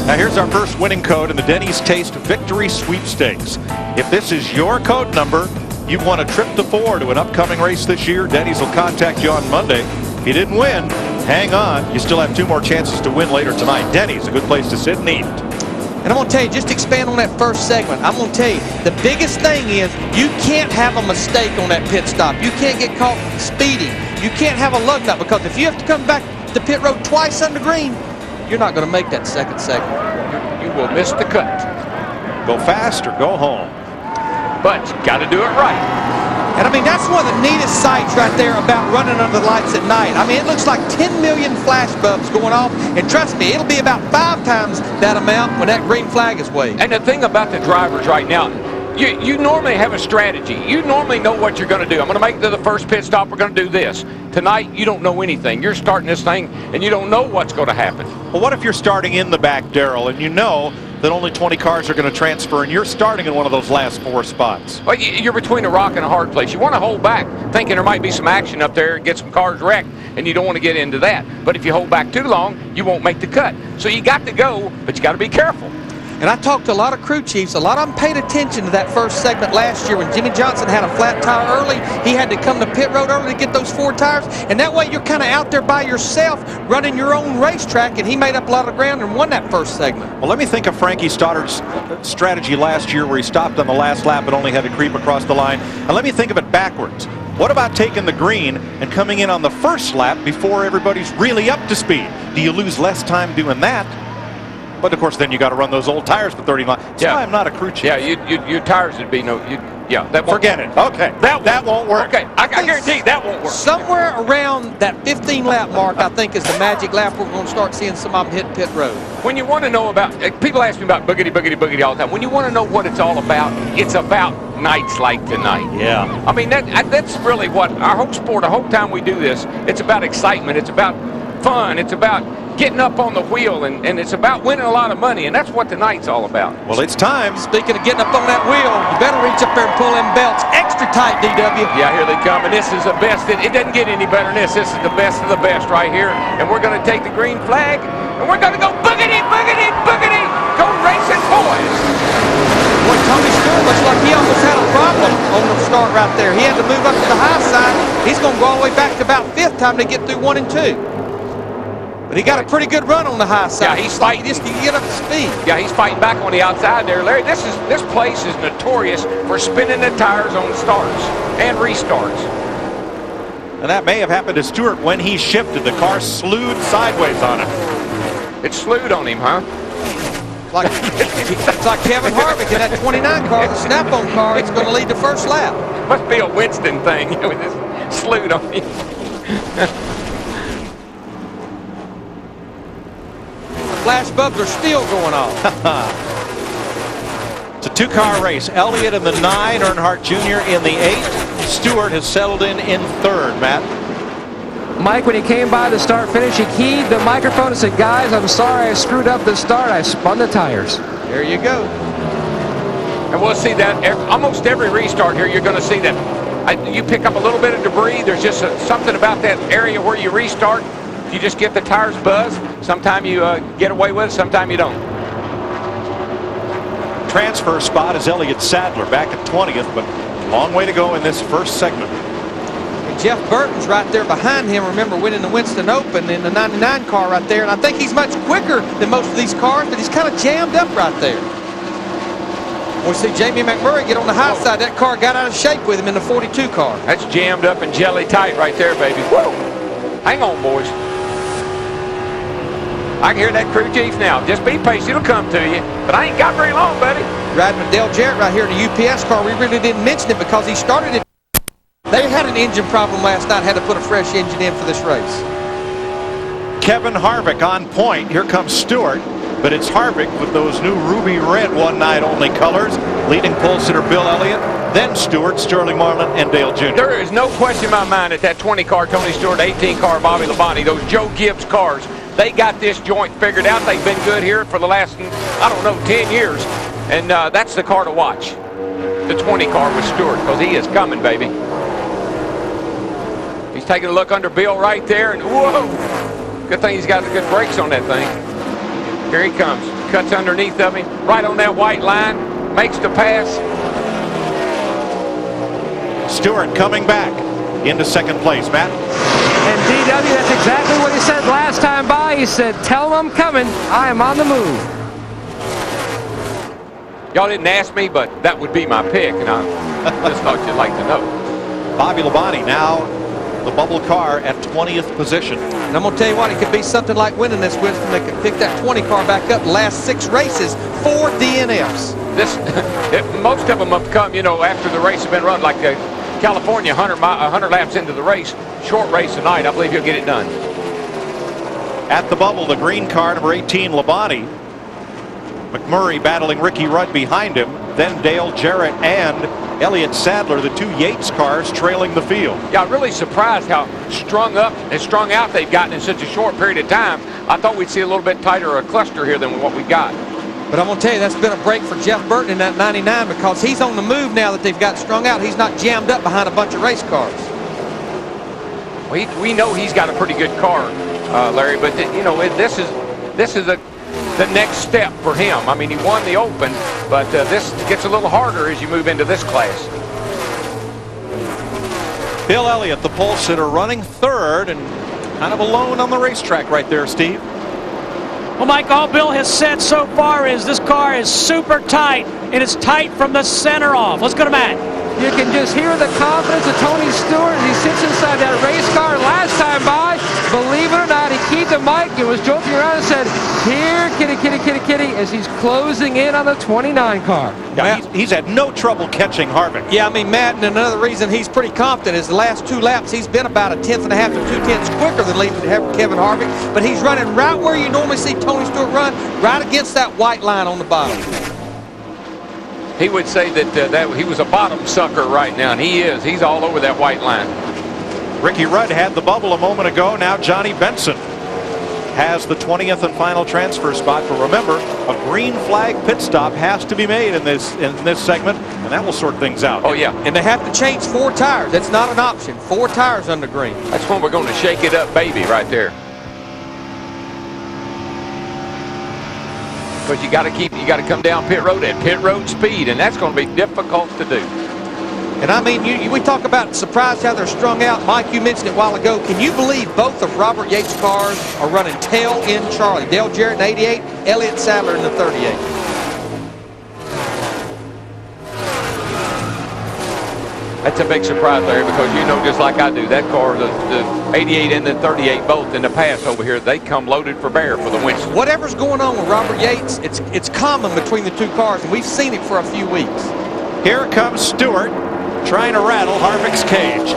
Now here's our first winning code in the Denny's Taste Victory Sweepstakes. If this is your code number, you've won a trip to 4 to an upcoming race this year. Denny's will contact you on Monday. If you didn't win, hang on. You still have 2 more chances to win later tonight. Denny's, a good place to sit and eat. And I'm going to tell you, just to expand on that first segment, I'm going to tell you, the biggest thing is you can't have a mistake on that pit stop. You can't get caught speeding. You can't have a lug nut, because if you have to come back to pit road twice under green, you're not going to make that second segment. You will miss the cut. Go fast or go home. But you got to do it right. And I mean, that's one of the neatest sights right there about running under the lights at night. I mean, it looks like 10 million flash bulbs going off. And trust me, it'll be about 5 times that amount when that green flag is waved. And the thing about the drivers right now, you normally have a strategy. You normally know what you're going to do. I'm going to make it to the first pit stop. We're going to do this. Tonight, you don't know anything. You're starting this thing, and you don't know what's going to happen. Well, what if you're starting in the back, Darrell, and you know that only 20 cars are going to transfer, and you're starting in one of those last 4 spots? Well, you're between a rock and a hard place. You want to hold back, thinking there might be some action up there and get some cars wrecked, and you don't want to get into that. But if you hold back too long, you won't make the cut. So you got to go, but you got to be careful. And I talked to a lot of crew chiefs. A lot of them paid attention to that first segment last year when Jimmy Johnson had a flat tire early. He had to come to pit road early to get those 4 tires. And that way you're kind of out there by yourself running your own racetrack. And he made up a lot of ground and won that first segment. Well, let me think of Frankie Stoddard's strategy last year where he stopped on the last lap and only had to creep across the line. And let me think of it backwards. What about taking the green and coming in on the first lap before everybody's really up to speed? Do you lose less time doing that? But of course, then you got to run those old tires for 30 miles. That's why I'm not a crew chief. Yeah, your tires would be no. Yeah, that won't forget it. Okay, that won't work. Okay, I guarantee you that won't work. Somewhere around that 15 lap mark, I think, is the magic lap where we're going to start seeing some of them hit pit road. When you want to know about, people ask me about boogity, boogity, boogity all the time. When you want to know what it's all about, it's about nights like tonight. Yeah. I mean, that's really what our whole sport, the whole time we do this, it's about excitement. It's about fun. It's about getting up on the wheel, and it's about winning a lot of money, and that's what tonight's all about. Well, it's time. Speaking of getting up on that wheel, you better reach up there and pull them belts extra tight, DW. Yeah, here they come, and this is the best. It doesn't get any better than this. This is the best of the best right here, and we're going to take the green flag, and we're going to go boogity, boogity, boogity, go racing, boys. Boy, Tony Stewart looks like he almost had a problem on the start right there. He had to move up to the high side. He's going to go all the way back to about 5th time to get through 1 and 2. But he got a pretty good run on the high side. Yeah, he's fighting. Just to get up to speed. Yeah, he's fighting back on the outside there, Larry. This place is notorious for spinning the tires on starts and restarts. And that may have happened to Stewart when he shifted. The car slewed sideways on him. It slewed on him, huh? It's like Kevin Harvick in that 29 car, the snap-on car. It's going to lead the first lap. Must be a Winston thing. It just slewed on him. Flash bulbs are still going off. It's a 2-car race. Elliott in the 9, Earnhardt Jr. in the 8. Stewart has settled in 3rd, Matt. Mike, when he came by the start finish, he keyed the microphone and said, "Guys, I'm sorry I screwed up the start. I spun the tires." There you go. And we'll see that almost every restart here. You're going to see that. You pick up a little bit of debris. There's just something about that area where you restart. You just get the tires buzzed. Sometimes you get away with it, sometimes you don't. Transfer spot is Elliott Sadler back at 20th, but long way to go in this first segment. And Jeff Burton's right there behind him. Remember winning the Winston Open in the 99 car right there. And I think he's much quicker than most of these cars, but he's kind of jammed up right there. We see Jamie McMurray get on the high side. That car got out of shape with him in the 42 car. That's jammed up and jelly tight right there, baby. Woo! Hang on, boys. I can hear that crew chief now. Just be patient, it'll come to you. But I ain't got very long, buddy. Riding with Dale Jarrett right here in the UPS car. We really didn't mention it because he started it. They had an engine problem last night, had to put a fresh engine in for this race. Kevin Harvick on point. Here comes Stewart, but it's Harvick with those new ruby red one-night only colors, leading pole sitter Bill Elliott, then Stewart, Sterling Marlin, and Dale Jr. There is no question in my mind that 20 car Tony Stewart, 18 car Bobby Labonte, those Joe Gibbs cars, they got this joint figured out. They've been good here for the last, I don't know, 10 years. And that's the car to watch. The 20 car with Stewart, because he is coming, baby. He's taking a look under Bill right there, and whoa! Good thing he's got the good brakes on that thing. Here he comes. cuts underneath of him, right on that white line, makes the pass. Stewart coming back into second place. Matt? And DW, that's exactly what he said last time by. He said, tell them I'm coming. I am on the move. Y'all didn't ask me, but that would be my pick, and I just thought you'd like to know. Bobby Labonte now the bubble car at 20th position. And I'm going to tell you what, it could be something like winning this, Winston. They could pick that 20 car back up the last 6 races, 4 DNFs. Most of them have come, you know, after the race has been run, like California, 100 laps into the race, short race tonight. I believe he'll get it done. At the bubble, the green car, number 18, Labonte. McMurray battling Ricky Rudd behind him. Then Dale Jarrett and Elliott Sadler, the 2 Yates cars trailing the field. Yeah, I'm really surprised how strung up and strung out they've gotten in such a short period of time. I thought we'd see a little bit tighter a cluster here than what we got. But I'm going to tell you, that's been a break for Jeff Burton in that 99 because he's on the move now that they've got strung out. He's not jammed up behind a bunch of race cars. We know he's got a pretty good car, Larry, but you know, this is the next step for him. I mean, he won the Open, but this gets a little harder as you move into this class. Bill Elliott, the pole sitter, running third and kind of alone on the racetrack right there, Steve. Well, Mike, all Bill has said so far is this car is super tight, and it's tight from the center off. Let's go to Matt. You can just hear the confidence of Tony Stewart as he sits inside that race car. Last time by, believe it or not, he keyed the mic and was joking around and said, here, kitty, kitty, kitty, kitty, as he's closing in on the 29 car. Yeah, he's had no trouble catching Harvick. Yeah, I mean, Matt, and another reason he's pretty confident is the last 2 laps, he's been about 1.5 to 2 tenths quicker than leading Kevin Harvick, but he's running right where you normally see Tony Stewart run, right against that white line on the bottom. He would say that he was a bottom sucker right now, and he is. He's all over that white line. Ricky Rudd had the bubble a moment ago. Now Johnny Benson has the 20th and final transfer spot. But remember, a green flag pit stop has to be made in this segment, and that will sort things out. Oh, yeah. And they have to change 4 tires. That's not an option. 4 tires under green. That's when we're going to shake it up, baby, right there. Because you got to come down pit road at pit road speed, and that's going to be difficult to do. And I mean, we talk about surprised how they're strung out. Mike, you mentioned it a while ago. Can you believe both of Robert Yates' cars are running tail in Charlie? Dale Jarrett in 88, Elliott Sadler in the 38. That's a big surprise, Larry, because you know just like I do, that car, the 88 and the 38 both in the past over here, they come loaded for bear for the Winston. Whatever's going on with Robert Yates, it's common between the 2 cars, and we've seen it for a few weeks. Here comes Stewart trying to rattle Harvick's cage.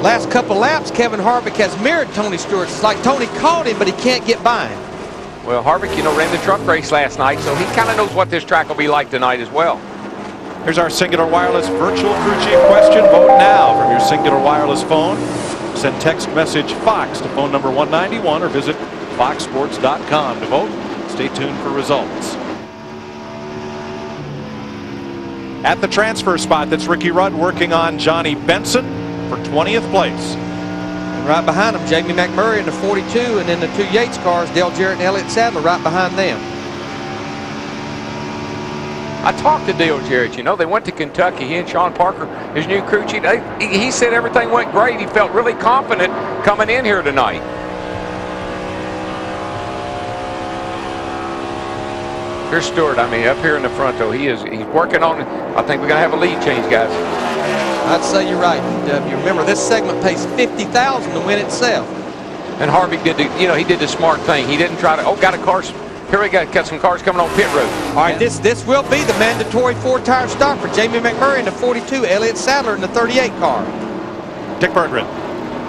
Last couple laps, Kevin Harvick has mirrored Tony Stewart. It's like Tony caught him, but he can't get by him. Well, Harvick, you know, ran the truck race last night, so he kind of knows what this track will be like tonight as well. Here's our Singular Wireless virtual crew chief question. Vote now from your Singular Wireless phone. Send text message FOX to phone number 191 or visit foxsports.com to vote. Stay tuned for results. At the transfer spot, that's Ricky Rudd working on Johnny Benson for 20th place. And right behind him, Jamie McMurray in the 42, and then the 2 Yates cars, Dale Jarrett and Elliott Sadler right behind them. I talked to Dale Jarrett, you know, they went to Kentucky. He and Sean Parker, his new crew chief, he said everything went great. He felt really confident coming in here tonight. Here's Stewart, I mean, up here in the front, though, he's working on it. I think we're going to have a lead change, guys. I'd say you're right. You remember, this segment pays $50,000 to win itself. And Harvick he did the smart thing. He didn't try to, got a car. Here we got some cars coming on pit road. All right, this will be the mandatory 4-tire start for Jamie McMurray in the 42, Elliott Sadler in the 38 car. Dick Berggren.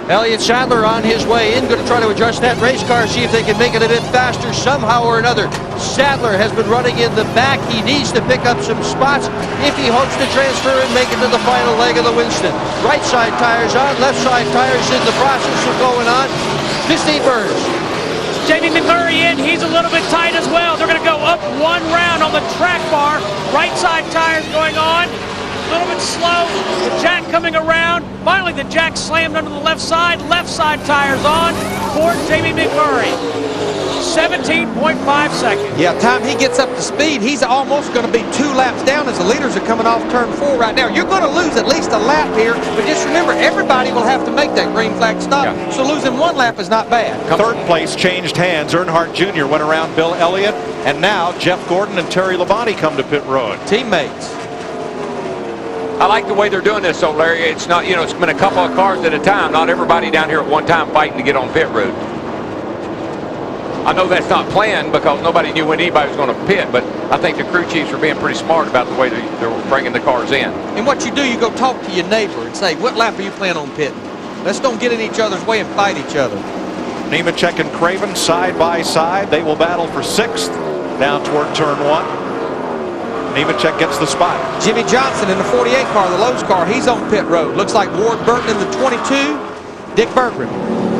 Elliott Sadler on his way in, going to try to adjust that race car, see if they can make it a bit faster somehow or another. Sadler has been running in the back. He needs to pick up some spots if he hopes to transfer and make it to the final leg of the Winston. Right side tires on, left side tires in the process of going on. 15 Burns. Jamie McMurray in. He's a little bit tight as well. They're going to go up 1 round on the track bar. Right side tires going on. A little bit slow. The jack coming around. Finally, the jack slammed under the left side. Left side tires on for Jamie McMurray. 17.5 seconds. Yeah, time he gets up to speed, he's almost going to be 2 laps down as the leaders are coming off turn 4 right now. You're going to lose at least a lap here, but just remember, everybody will have to make that green flag stop, so losing 1 lap is not bad. Third place changed hands. Earnhardt Jr. went around Bill Elliott, and now Jeff Gordon and Terry Labonte come to pit road. Teammates. I like the way they're doing this, though, Larry. It's not, you know, it's been a couple of cars at a time, not everybody down here at one time fighting to get on pit road. I know that's not planned because nobody knew when anybody was going to pit, but I think the crew chiefs are being pretty smart about the way they're bringing the cars in. And what you do, you go talk to your neighbor and say, what lap are you planning on pitting? Let's don't get in each other's way and fight each other. Nemechek and Craven side by side. They will battle for 6th down toward turn 1. Nemechek gets the spot. Jimmy Johnson in the 48 car, the Lowe's car, he's on pit road. Looks like Ward Burton in the 22, Dick Berggren.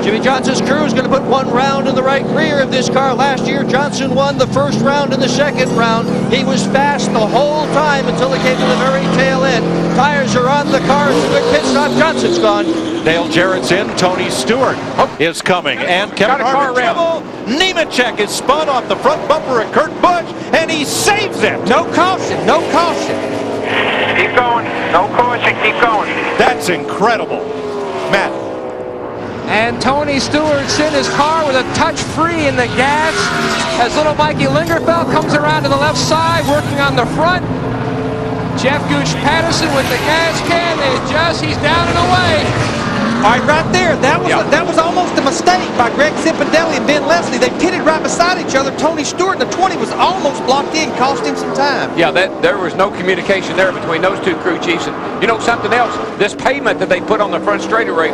Jimmy Johnson's crew is going to put 1 round in the right rear of this car. Last year, Johnson won the first round and the second round. He was fast the whole time until it came to the very tail end. Tires are on the car. Quick pit stop. Johnson's gone. Dale Jarrett's in. Tony Stewart is coming. And Kevin Harvick. Nemechek is spun off the front bumper of Kurt Busch, and he saves it. No caution. No caution. Keep going. No caution. Keep going. That's incredible. Matt. And Tony Stewart's in his car with a touch free in the gas as little Mikey Lingerfeld comes around to the left side working on the front. Jeff Gooch Patterson with the gas can. They adjust. He's down and away. All right, right there. That was almost a mistake by Greg Zipadelli and Ben Leslie. They pitted right beside each other. Tony Stewart in the 20 was almost blocked in, cost him some time. Yeah, there was no communication there between those two crew chiefs. And you know something else? This pavement that they put on the front straightaway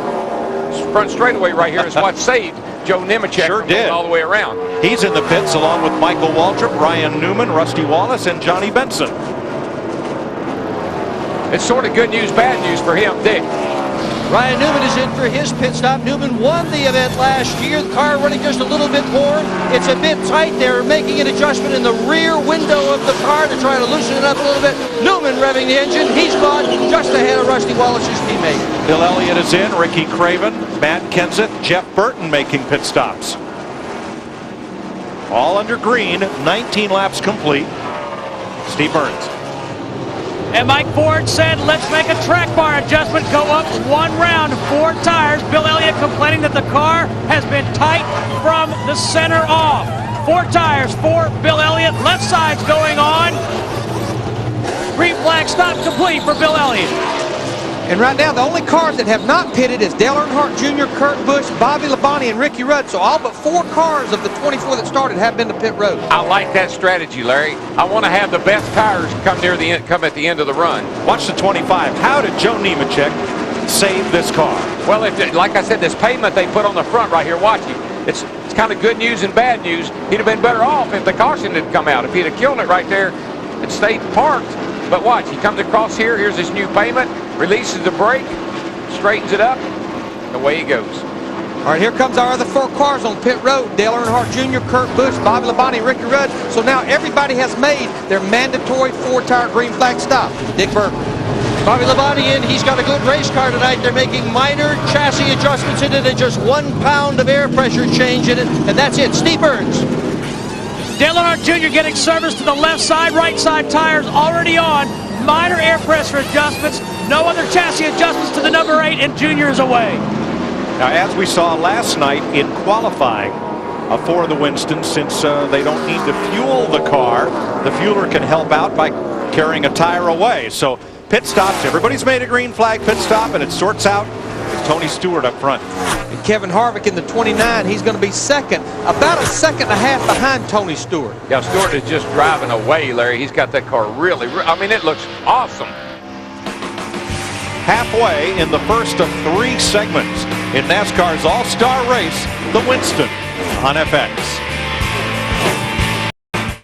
right here is what saved Joe Nemechek Sure did. all the way around. He's in the pits along with Michael Waltrip, Ryan Newman, Rusty Wallace, and Johnny Benson. It's sort of good news, bad news for him, Dick. Ryan Newman is in for his pit stop. Newman won the event last year. The car running just a little bit more. It's a bit tight. They're making an adjustment in the rear window of the car to try to loosen it up a little bit. Newman revving the engine. He's gone just ahead of Rusty Wallace's teammate. Bill Elliott is in. Ricky Craven, Matt Kenseth, Jeff Burton making pit stops. All under green. 19 laps complete. Steve Burns. And Mike Ford said, let's make a track bar adjustment, go up 1 round, 4 tires. Bill Elliott complaining that the car has been tight from the center off. 4 tires for Bill Elliott. Left side's going on. Green flag stop complete for Bill Elliott. And right now, the only cars that have not pitted is Dale Earnhardt Jr., Kurt Busch, Bobby Labonte, and Ricky Rudd. So all but 4 cars of the 24 that started have been to pit road. I like that strategy, Larry. I want to have the best tires come near the end, come at the end of the run. Watch the 25. How did Joe Nemechek save this car? Well, like I said, this pavement they put on the front right here, watch you. It's kind of good news and bad news. He'd have been better off if the caution had come out. If he'd have killed it right there and stayed parked. But watch, he comes across here. Here's his new pavement. Releases the brake, straightens it up, away he goes. All right, here comes our other 4 cars on pit road. Dale Earnhardt Jr., Kurt Busch, Bobby Labonte, Ricky Rudd. So now everybody has made their mandatory 4-tire green flag stop. Dick Berggren. Bobby Labonte in. He's got a good race car tonight. They're making minor chassis adjustments in it and just 1 pound of air pressure change in it, and that's it. Steve Burns. Dale Earnhardt Jr. getting service to the left side, right side tires already on. Minor air pressure adjustments. No other chassis adjustments to the number 8, and Junior is away. Now, as we saw last night in qualifying for the Winston, since they don't need to fuel the car, the fueler can help out by carrying a tire away. So pit stops, everybody's made a green flag pit stop, and it sorts out with Tony Stewart up front. And Kevin Harvick in the 29, he's going to be second, about a second and a half behind Tony Stewart. Yeah, Stewart is just driving away, Larry. He's got that car really, I mean, it looks awesome. Halfway in the first of 3 segments in NASCAR's all-star race, the Winston on FX.